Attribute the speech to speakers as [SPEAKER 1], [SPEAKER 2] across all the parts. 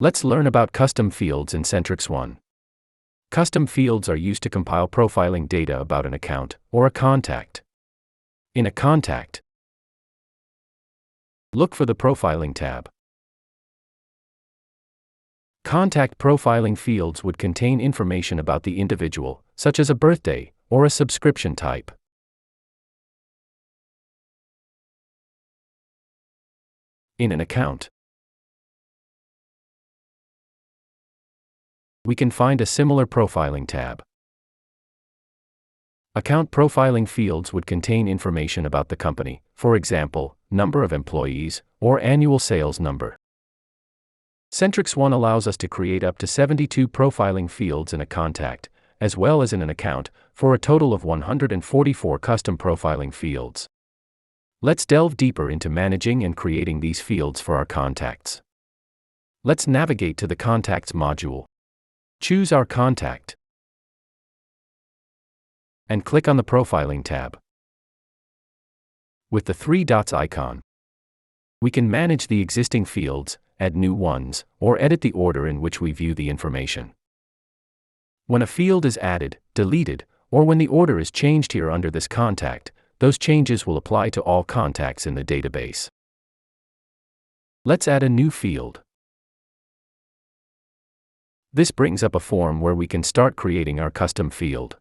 [SPEAKER 1] Let's learn about custom fields in CentrixOne. Custom fields are used to compile profiling data about an account or a contact. In a contact, look for the Profiling tab. Contact profiling fields would contain information about the individual, such as a birthday or a subscription type. In an account, we can find a similar profiling tab. Account profiling fields would contain information about the company, for example, number of employees, or annual sales number. CentrixOne allows us to create up to 72 profiling fields in a contact, as well as in an account, for a total of 144 custom profiling fields. Let's delve deeper into managing and creating these fields for our contacts. Let's navigate to the Contacts module. Choose our contact and click on the Profiling tab. With the three dots icon, we can manage the existing fields, add new ones, or edit the order in which we view the information. When a field is added, deleted, or when the order is changed here under this contact, those changes will apply to all contacts in the database. Let's add a new field. This brings up a form where we can start creating our custom field.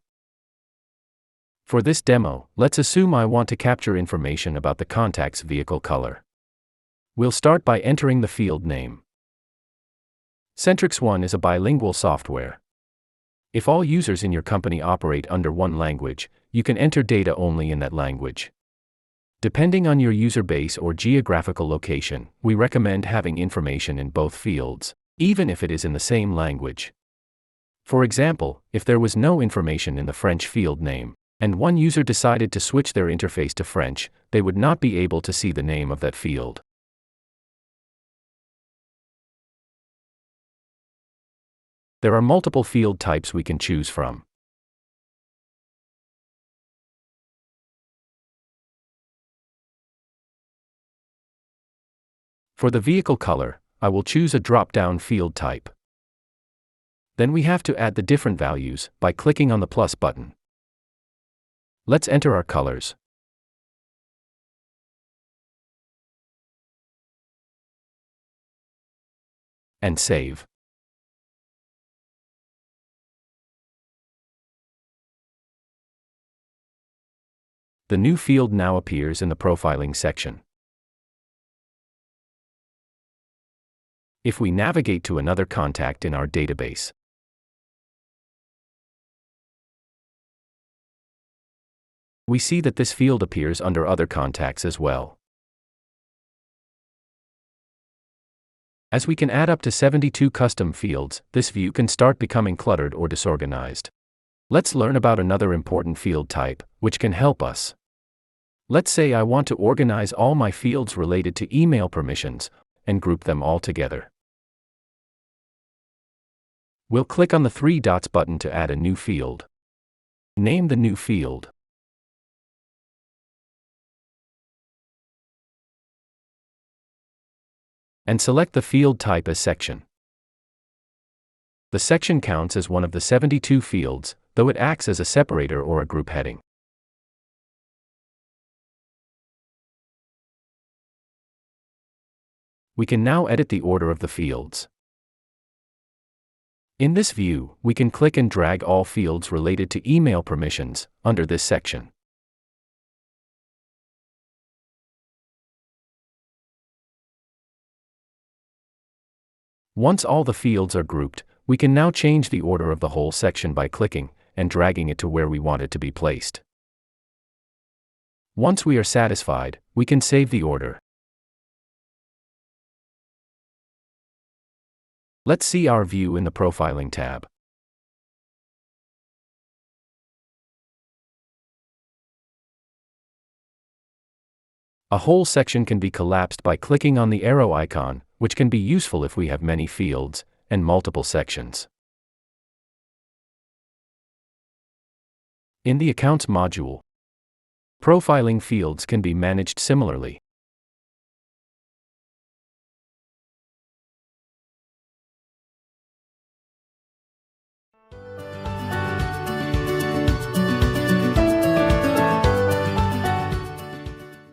[SPEAKER 1] For this demo, let's assume I want to capture information about the contact's vehicle color. We'll start by entering the field name. CentrixOne is a bilingual software. If all users in your company operate under one language, you can enter data only in that language. Depending on your user base or geographical location, we recommend having information in both fields, even if it is in the same language. For example, if there was no information in the French field name, and one user decided to switch their interface to French, they would not be able to see the name of that field. There are multiple field types we can choose from. For the vehicle color, I will choose a drop-down field type. Then we have to add the different values by clicking on the plus button. Let's enter our colors. And save. The new field now appears in the profiling section. If we navigate to another contact in our database, we see that this field appears under other contacts as well. As we can add up to 72 custom fields, this view can start becoming cluttered or disorganized. Let's learn about another important field type, which can help us. Let's say I want to organize all my fields related to email permissions and group them all together. We'll click on the three dots button to add a new field. Name the new field. And select the field type as section. The section counts as one of the 72 fields, though it acts as a separator or a group heading. We can now edit the order of the fields. In this view, we can click and drag all fields related to email permissions under this section. Once all the fields are grouped, we can now change the order of the whole section by clicking and dragging it to where we want it to be placed. Once we are satisfied, we can save the order. Let's see our view in the Profiling tab. A whole section can be collapsed by clicking on the arrow icon, which can be useful if we have many fields and multiple sections. In the Accounts module, profiling fields can be managed similarly.